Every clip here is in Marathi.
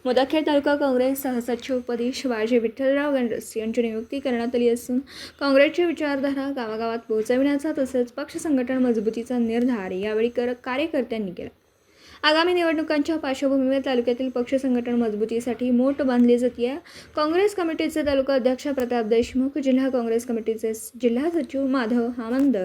मुदखेड तालुका काँग्रेस सहसचिवपदी शिवाजी विठ्ठलराव गणरस यांची नियुक्ती करण्यात आली असून काँग्रेसची विचारधारा गावागावात पोहोचविण्याचा तसेच पक्ष संघटन मजबूतीचा निर्धार यावेळी कार्यकर्त्यांनी केला। आगामी निवडणुकांच्या पार्श्वभूमीवर तालुक्यातील पक्ष संघटन मजबूतीसाठी मोठ बांधली जाते। काँग्रेस कमिटीचे तालुका अध्यक्ष प्रताप देशमुख, जिल्हा काँग्रेस कमिटीचे जिल्हा सचिव माधव हामंद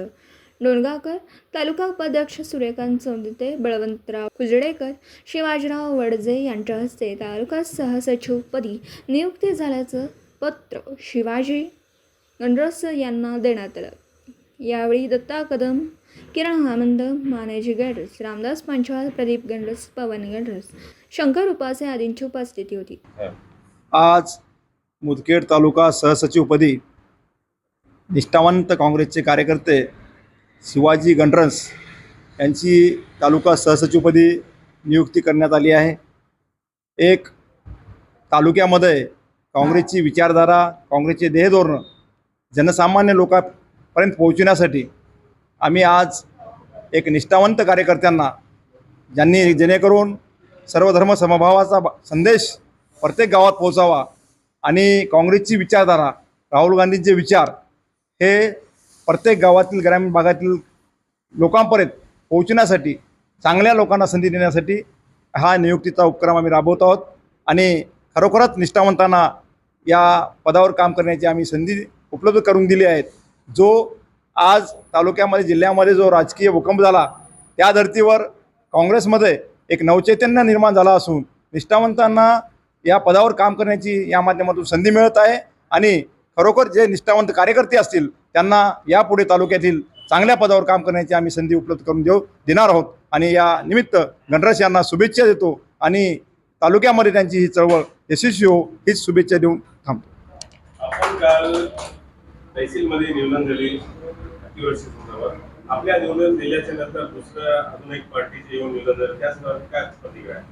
डोणगावकर, तालुका उपाध्यक्ष सूर्यकांत चौंदिते, बळवंतराव उजडेकर, शिवाजीराव वडजे यांच्या हस्ते तालुका सहसचिवपदी नियुक्ती झाल्याचं पत्र शिवाजी गणरस यांना देण्यात आलं। यावेळी दत्ता कदम, किरण हामंद, मानेजी गणरस, रामदास पंचाल, प्रदीप गणरस, पवन गणरस, शंकर उपासे आदींची उपस्थिती होती। आज मुदखेड तालुका सहसचिवपदी निष्ठावंत काँग्रेसचे कार्यकर्ते शिवाजी गणरस यांची तालुका सहसचिवपदी नियुक्ती करण्यात आली आहे। एक तालुक्यामध्ये काँग्रेसची विचारधारा, काँग्रेसचे ध्येयधोरण जनसामान्य लोकांपर्यंत पोहोचविण्यासाठी आम्ही आज एक निष्ठावंत कार्यकर्त्यांना जेणेकरून सर्वधर्म समभावाचा संदेश प्रत्येक गावात पोहोचावा आणि काँग्रेसची विचारधारा, राहुल गांधींचे विचार हे प्रत्येक गावातील ग्रामीण भागातील लोकांपर्यंत पोहोचण्यासाठी, चांगल्या लोकांना संधी देण्यासाठी हा नियुक्तीचा उपक्रम आम्ही राबवत आहोत आणि खरोखरच निष्ठावंतांना या पदावर काम करण्याची आम्ही संधी उपलब्ध करून दिली आहेत। जो आज तालुक्यामध्ये, जिल्ह्यामध्ये जो राजकीय भूकंप झाला, त्या धर्तीवर काँग्रेसमध्ये एक नवचैतन्य निर्माण झाला असून निष्ठावंतांना या पदावर काम करण्याची या माध्यमातून संधी मिळत आहे आणि खरोखर जे निष्ठावंत कार्यकर्ते असतील त्यांना यापुढे तालुक्यातील चांगल्या पदावर काम करण्याची आम्ही संधी उपलब्ध करून देणार आहोत आणि या निमित्त गणरस यांना शुभेच्छा देतो आणि तालुक्यामध्ये त्यांची ही चळवळ यशस्वी हो हीच शुभेच्छा देऊन थांबतो। आपण काल तहसीलमध्ये निवडणूक झाली अतिवर्षावर आपल्या निवडणूक दिल्याच्या नंतर दुसऱ्या अजून एक पार्टीचे येऊन निवडणूक झालं, त्या संदर्भात काय प्रतिक्रिया आहे?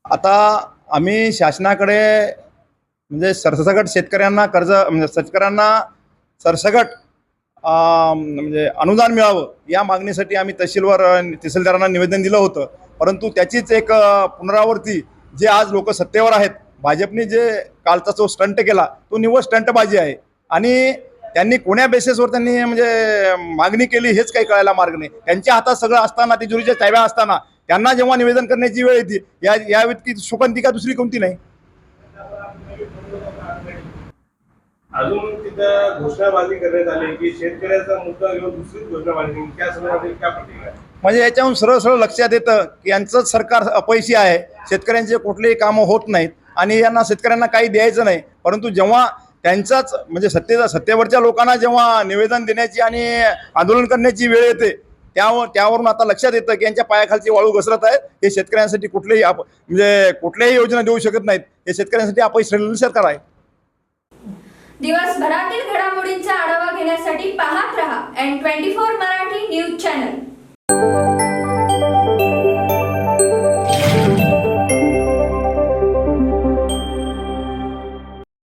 आता आम्ही शासनाकडे म्हणजे सरसकट शेतकऱ्यांना कर्ज शेतकऱ्यांना सरसकट म्हणजे अनुदान मिळावं या मागणीसाठी आम्ही तहसीलदारांना निवेदन दिलं होतं। परंतु त्याचीच एक पुनरावृत्ती जे आज लोक सत्तेवर आहेत, भाजपने जे कालचा जो स्टंट केला तो निव्वळ स्टंटबाजी आहे आणि त्यांनी कोण्या बेसिसवर त्यांनी म्हणजे मागणी केली हेच काही कळायला मार्ग नाही। त्यांच्या हातात सगळं असताना, तिजोरीच्या चाव्या असताना त्यांना जेव्हा निवेदन करण्याची वेळ येते या व्यक्ती शोकांतिका दुसरी कोणती नाही। अजून तिथं घोषणाबाजी करण्यात आली की शेतकऱ्याचा मुद्दा घेऊन दुसरीच घोषणाबाजी, त्या संदर्भात काय प्रतिक्रिया? म्हणजे याच्याहून सरळ सरळ लक्षात येतं की यांचंच सरकार अपयशी आहे, शेतकऱ्यांचे कुठलेही कामं होत नाहीत आणि यांना शेतकऱ्यांना काही द्यायचं नाही। परंतु जेव्हा त्यांचाच म्हणजे सत्तेवरच्या लोकांना जेव्हा निवेदन देण्याची आणि आंदोलन करण्याची वेळ येते त्यावरून आता लक्षात येतं की यांच्या पायाखालची वाळू घसरत आहे। हे शेतकऱ्यांसाठी कुठल्याही योजना देऊ शकत नाहीत। हे शेतकऱ्यांसाठी अपयशी सरकार आहे। दिवसभरातील घडामोडींचा आढावा घेण्यासाठी पाहत रहा N24 मराठी न्यूज चॅनल।